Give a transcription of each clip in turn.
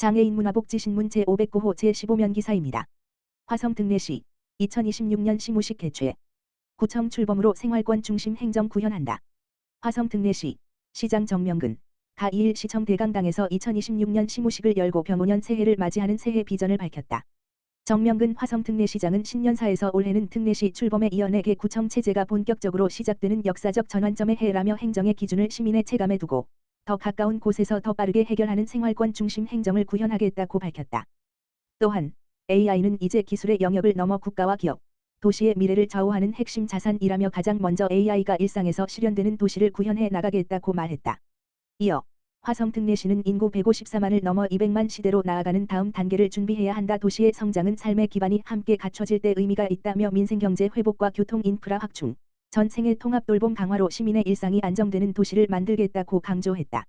장애인 문화복지신문 제509호 제15면 기사입니다. 화성 등례시 2026년 시무식 개최. 구청 출범으로 생활권 중심 행정 구현한다. 화성 등례시 시장 정명근 가 2일 시청 대강당에서 2026년 시무식을 열고 병오년 새해를 맞이하는 새해 비전을 밝혔다. 정명근 화성 등례시장은 신년사에서 올해는 등례시 출범에 이어 내개 구청 체제가 본격적으로 시작되는 역사적 전환점의 해라며 행정의 기준을 시민의 체감에 두고 더 가까운 곳에서 더 빠르게 해결하는 생활권 중심 행정을 구현하겠다고 밝혔다. 또한 AI는 이제 기술의 영역을 넘어 국가와 기업, 도시의 미래를 좌우하는 핵심 자산이라며 가장 먼저 AI가 일상에서 실현되는 도시를 구현해 나가겠다고 말했다. 이어 화성 등례시는 인구 154만을 넘어 200만 시대로 나아가는 다음 단계를 준비해야 한다. 도시의 성장은 삶의 기반이 함께 갖춰질 때 의미가 있다며 민생경제 회복과 교통 인프라 확충, 전생의 통합 돌봄 강화로 시민의 일상이 안정되는 도시를 만들겠다고 강조했다.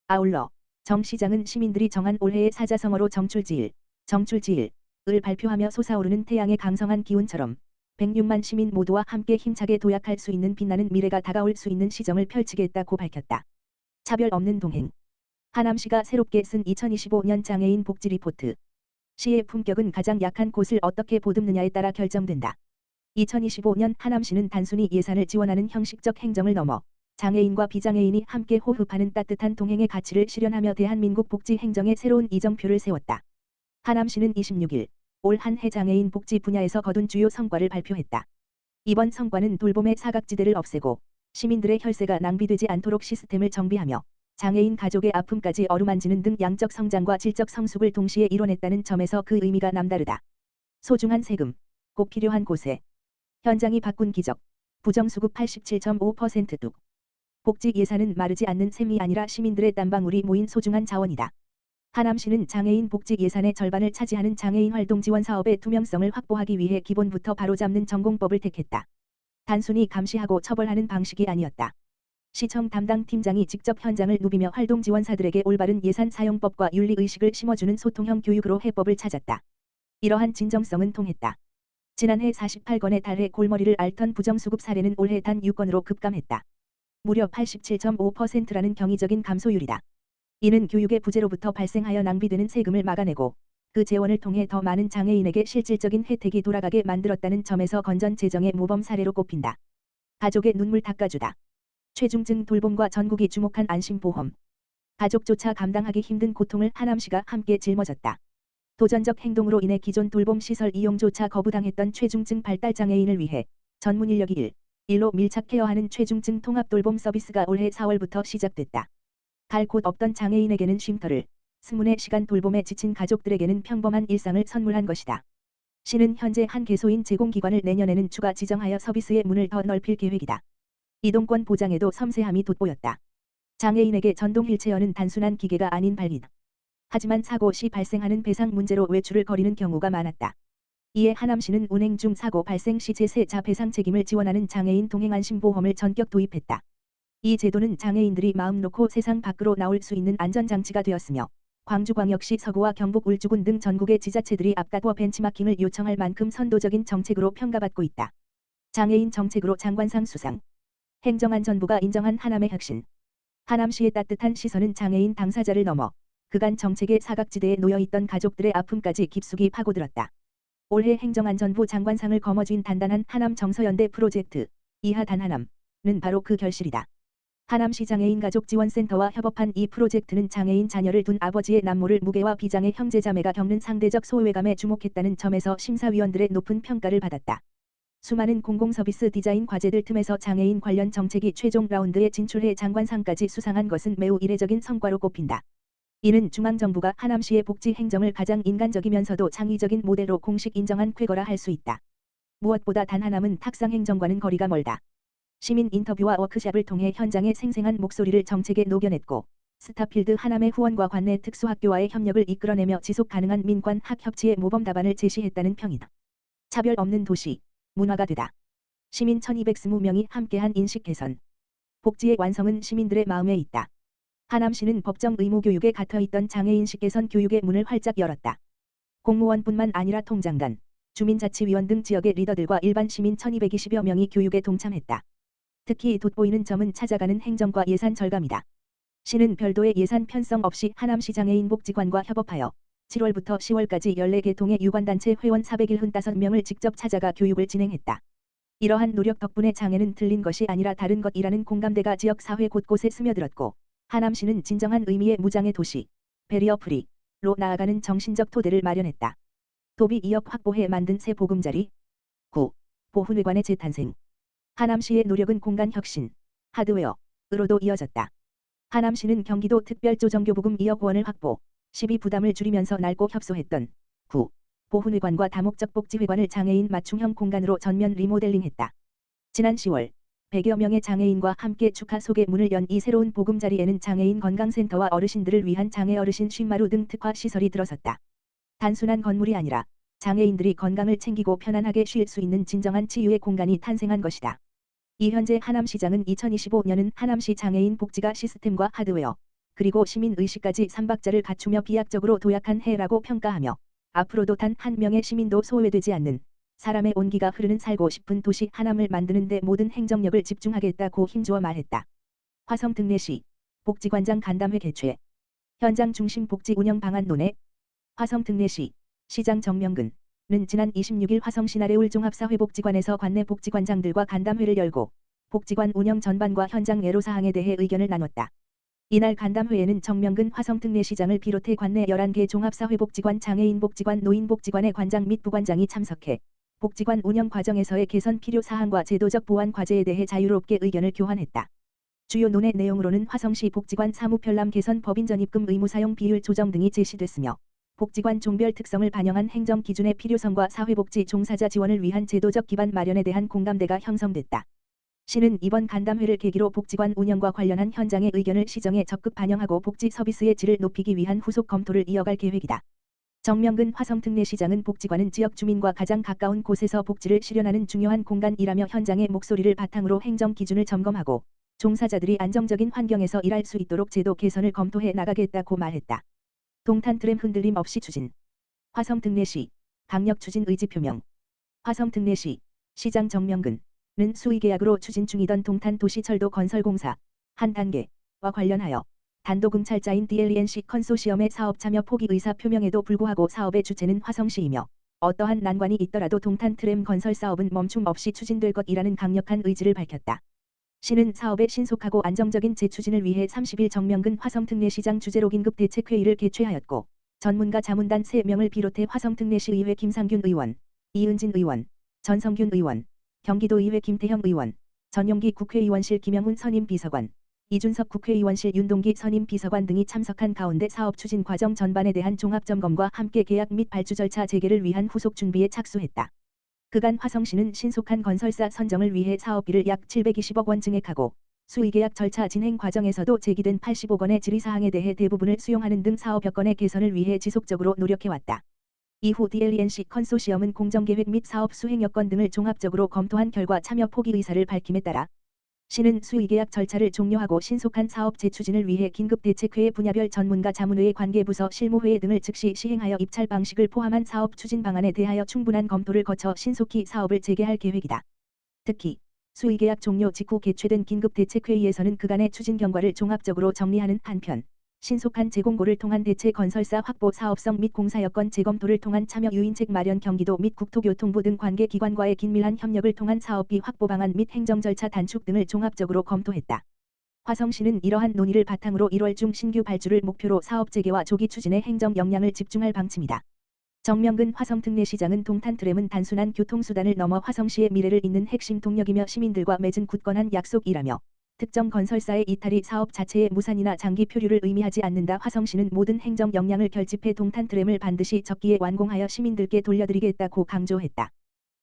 아울러 정 시장은 시민들이 정한 올해의 사자성어로 정출지일, 을 발표하며 솟아오르는 태양의 강성한 기운처럼 106만 시민 모두와 함께 힘차게 도약할 수 있는 빛나는 미래가 다가올 수 있는 시정을 펼치겠다고 밝혔다. 차별 없는 동행. 하남시가 새롭게 쓴 2025년 장애인 복지 리포트. 시의 품격은 가장 약한 곳을 어떻게 보듬느냐에 따라 결정된다. 2025년 하남시는 단순히 예산을 지원하는 형식적 행정을 넘어 장애인과 비장애인이 함께 호흡하는 따뜻한 동행의 가치를 실현하며 대한민국 복지 행정의 새로운 이정표를 세웠다. 하남시는 26일 올 한 해 장애인 복지 분야에서 거둔 주요 성과를 발표했다. 이번 성과는 돌봄의 사각지대를 없애고 시민들의 혈세가 낭비되지 않도록 시스템을 정비하며 장애인 가족의 아픔까지 어루만지는 등 양적 성장과 질적 성숙을 동시에 이뤄냈다는 점에서 그 의미가 남다르다. 소중한 세금, 꼭 필요한 곳에 현장이 바꾼 기적, 부정수급 87.5% 뚝. 복지 예산은 마르지 않는 셈이 아니라 시민들의 땀방울이 모인 소중한 자원이다. 하남시는 장애인 복지 예산의 절반을 차지하는 장애인 활동 지원 사업의 투명성을 확보하기 위해 기본부터 바로잡는 전공법을 택했다. 단순히 감시하고 처벌하는 방식이 아니었다. 시청 담당 팀장이 직접 현장을 누비며 활동 지원사들에게 올바른 예산 사용법과 윤리의식을 심어주는 소통형 교육으로 해법을 찾았다. 이러한 진정성은 통했다. 지난해 48건에 달해 골머리를 앓던 부정수급 사례는 올해 단 6건으로 급감했다. 무려 87.5%라는 경이적인 감소율이다. 이는 교육의 부재로부터 발생하여 낭비되는 세금을 막아내고 그 재원을 통해 더 많은 장애인에게 실질적인 혜택이 돌아가게 만들었다는 점에서 건전 재정의 모범 사례로 꼽힌다. 가족의 눈물 닦아주다. 최중증 돌봄과 전국이 주목한 안심보험. 가족조차 감당하기 힘든 고통을 하남시가 함께 짊어졌다. 도전적 행동으로 인해 기존 돌봄 시설 이용조차 거부당했던 최중증 발달장애인을 위해 전문 인력이 일로 밀착 케어하는 최중증 통합 돌봄 서비스가 올해 4월부터 시작됐다. 갈 곳 없던 장애인에게는 쉼터를, 스문의 시간 돌봄에 지친 가족들에게는 평범한 일상을 선물한 것이다. 시는 현재 한 개소인 제공기관을 내년에는 추가 지정하여 서비스의 문을 더 넓힐 계획이다. 이동권 보장에도 섬세함이 돋보였다. 장애인에게 전동 휠체어는 단순한 기계가 아닌 발밑. 하지만 사고 시 발생하는 배상 문제로 외출을 거리는 경우가 많았다. 이에 하남시는 운행 중 사고 발생 시 제3자 배상 책임을 지원하는 장애인 동행안심보험을 전격 도입했다. 이 제도는 장애인들이 마음 놓고 세상 밖으로 나올 수 있는 안전장치가 되었으며 광주광역시 서구와 경북 울주군 등 전국의 지자체들이 앞다투어 벤치마킹을 요청할 만큼 선도적인 정책으로 평가받고 있다. 장애인 정책으로 장관상 수상. 행정안전부가 인정한 하남의 혁신. 하남시의 따뜻한 시선은 장애인 당사자를 넘어 그간 정책의 사각지대에 놓여있던 가족들의 아픔까지 깊숙이 파고들었다. 올해 행정안전부 장관상을 거머쥔 단단한 하남 정서연대 프로젝트 이하 단하남은 바로 그 결실이다. 하남시 장애인 가족지원센터와 협업한 이 프로젝트는 장애인 자녀를 둔 아버지의 남모를 무게와 비장애 형제자매가 겪는 상대적 소외감에 주목했다는 점에서 심사위원들의 높은 평가를 받았다. 수많은 공공서비스 디자인 과제들 틈에서 장애인 관련 정책이 최종 라운드에 진출해 장관상까지 수상한 것은 매우 이례적인 성과로 꼽힌다. 이는 중앙정부가 하남시의 복지 행정을 가장 인간적이면서도 창의적인 모델로 공식 인정한 쾌거라 할 수 있다. 무엇보다 단하남은 탁상행정과는 거리가 멀다. 시민 인터뷰와 워크숍을 통해 현장의 생생한 목소리를 정책에 녹여냈고 스타필드 하남의 후원과 관내 특수학교와의 협력을 이끌어내며 지속 가능한 민관학 협치의 모범 답안을 제시했다는 평이다. 차별 없는 도시, 문화가 되다. 시민 1220명이 함께한 인식 개선. 복지의 완성은 시민들의 마음에 있다. 하남시는 법정 의무 교육에 갇혀있던 장애인식 개선 교육의 문을 활짝 열었다. 공무원뿐만 아니라 통장단, 주민자치위원 등 지역의 리더들과 일반 시민 1220여 명이 교육에 동참했다. 특히 돋보이는 점은 찾아가는 행정과 예산 절감이다. 시는 별도의 예산 편성 없이 하남시 장애인 복지관과 협업하여 7월부터 10월까지 14개 동의 유관단체 회원 475명을 직접 찾아가 교육을 진행했다. 이러한 노력 덕분에 장애는 틀린 것이 아니라 다른 것이라는 공감대가 지역 사회 곳곳에 스며들었고 하남시는 진정한 의미의 무장애 도시, 베리어 프리로 나아가는 정신적 토대를 마련했다. 도비 2억 확보해 만든 새 보금자리 9. 보훈회관의 재탄생. 하남시의 노력은 공간 혁신, 하드웨어로도 이어졌다. 하남시는 경기도 특별조정교부금 2억 원을 확보, 시비 부담을 줄이면서 넓고 협소했던 9. 보훈회관과 다목적 복지회관을 장애인 맞춤형 공간으로 전면 리모델링했다. 지난 10월 100여 명의 장애인과 함께 축하 소개문을 연 이 새로운 보금자리에는 장애인 건강센터와 어르신들을 위한 장애 어르신 쉼마루 등 특화 시설이 들어섰다. 단순한 건물이 아니라 장애인들이 건강을 챙기고 편안하게 쉴 수 있는 진정한 치유의 공간이 탄생한 것이다. 이현재 하남시장은 2025년은 하남시 장애인 복지가 시스템과 하드웨어, 그리고 시민의식까지 3박자를 갖추며 비약적으로 도약한 해라고 평가하며 앞으로도 단 한 명의 시민도 소외되지 않는 사람의 온기가 흐르는 살고 싶은 도시 하남을 만드는 데 모든 행정력을 집중하겠다고 힘주어 말했다. 화성 특례시 복지관장 간담회 개최. 현장 중심 복지 운영 방안 논의. 화성 특례시 시장 정명근은 지난 26일 화성시 나래울 종합사회복지관에서 관내 복지관장들과 간담회를 열고 복지관 운영 전반과 현장 애로사항에 대해 의견을 나눴다. 이날 간담회에는 정명근 화성특례시장을 비롯해 관내 11개 종합사회복지관 장애인복지관 노인복지관의 관장 및 부관장이 참석해 복지관 운영 과정에서의 개선 필요 사항과 제도적 보완 과제에 대해 자유롭게 의견을 교환했다. 주요 논의 내용으로는 화성시 복지관 사무편람 개선 법인 전입금 의무 사용 비율 조정 등이 제시됐으며 복지관 종별 특성을 반영한 행정 기준의 필요성과 사회복지 종사자 지원을 위한 제도적 기반 마련에 대한 공감대가 형성됐다. 시는 이번 간담회를 계기로 복지관 운영과 관련한 현장의 의견을 시정에 적극 반영하고 복지 서비스의 질을 높이기 위한 후속 검토를 이어갈 계획이다. 정명근 화성특례시장은 복지관은 지역 주민과 가장 가까운 곳에서 복지를 실현하는 중요한 공간이라며 현장의 목소리를 바탕으로 행정 기준을 점검하고 종사자들이 안정적인 환경에서 일할 수 있도록 제도 개선을 검토해 나가겠다고 말했다. 동탄 트램 흔들림 없이 추진. 화성특례시 강력 추진 의지 표명. 화성특례시 시장 정명근은 수의계약으로 추진 중이던 동탄 도시철도 건설공사 한 단계와 관련하여 단독응찰자인 DLENC 컨소시엄의 사업 참여 포기 의사 표명에도 불구하고 사업의 주체는 화성시이며 어떠한 난관이 있더라도 동탄 트램 건설 사업은 멈춤 없이 추진될 것이라는 강력한 의지를 밝혔다. 시는 사업의 신속하고 안정적인 재추진을 위해 30일 정명근 화성특례시장 주재로 긴급 대책회의를 개최하였고 전문가 자문단 3명을 비롯해 화성특례시의회 김상균 의원, 이은진 의원, 전성균 의원, 경기도의회 김태형 의원, 전용기 국회의원실 김영훈 선임 비서관, 이준석 국회의원실 윤동기 선임 비서관 등이 참석한 가운데 사업 추진 과정 전반에 대한 종합점검과 함께 계약 및 발주 절차 재개를 위한 후속 준비에 착수했다. 그간 화성시는 신속한 건설사 선정을 위해 사업비를 약 720억 원 증액하고 수의계약 절차 진행 과정에서도 제기된 80억 원의 질의사항에 대해 대부분을 수용하는 등 사업 여건의 개선을 위해 지속적으로 노력해왔다. 이후 DLENC 컨소시엄은 공정계획 및 사업 수행 여건 등을 종합적으로 검토한 결과 참여 포기 의사를 밝힘에 따라 시는 수의계약 절차를 종료하고 신속한 사업 재추진을 위해 긴급대책회의 분야별 전문가 자문회의 관계부서 실무회의 등을 즉시 시행하여 입찰 방식을 포함한 사업 추진 방안에 대하여 충분한 검토를 거쳐 신속히 사업을 재개할 계획이다. 특히 수의계약 종료 직후 개최된 긴급대책회의에서는 그간의 추진 경과를 종합적으로 정리하는 한편 신속한 재공고를 통한 대체 건설사 확보 사업성 및 공사 여건 재검토를 통한 참여 유인책 마련 경기도 및 국토교통부 등 관계기관과의 긴밀한 협력을 통한 사업비 확보 방안 및 행정 절차 단축 등을 종합적으로 검토했다. 화성시는 이러한 논의를 바탕으로 1월 중 신규 발주를 목표로 사업 재개와 조기 추진에 행정 역량을 집중할 방침이다. 정명근 화성특례시장은 동탄 트램은 단순한 교통수단을 넘어 화성시의 미래를 잇는 핵심 동력이며 시민들과 맺은 굳건한 약속이라며 특정 건설사의 이탈이 사업 자체의 무산이나 장기 표류를 의미하지 않는다. 화성시는 모든 행정 역량을 결집해 동탄 트램을 반드시 적기에 완공하여 시민들께 돌려드리겠다고 강조했다.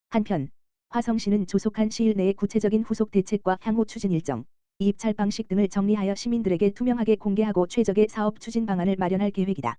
한편 화성시는 조속한 시일 내에 구체적인 후속 대책과 향후 추진 일정, 입찰 방식 등을 정리하여 시민들에게 투명하게 공개하고 최적의 사업 추진 방안을 마련할 계획이다.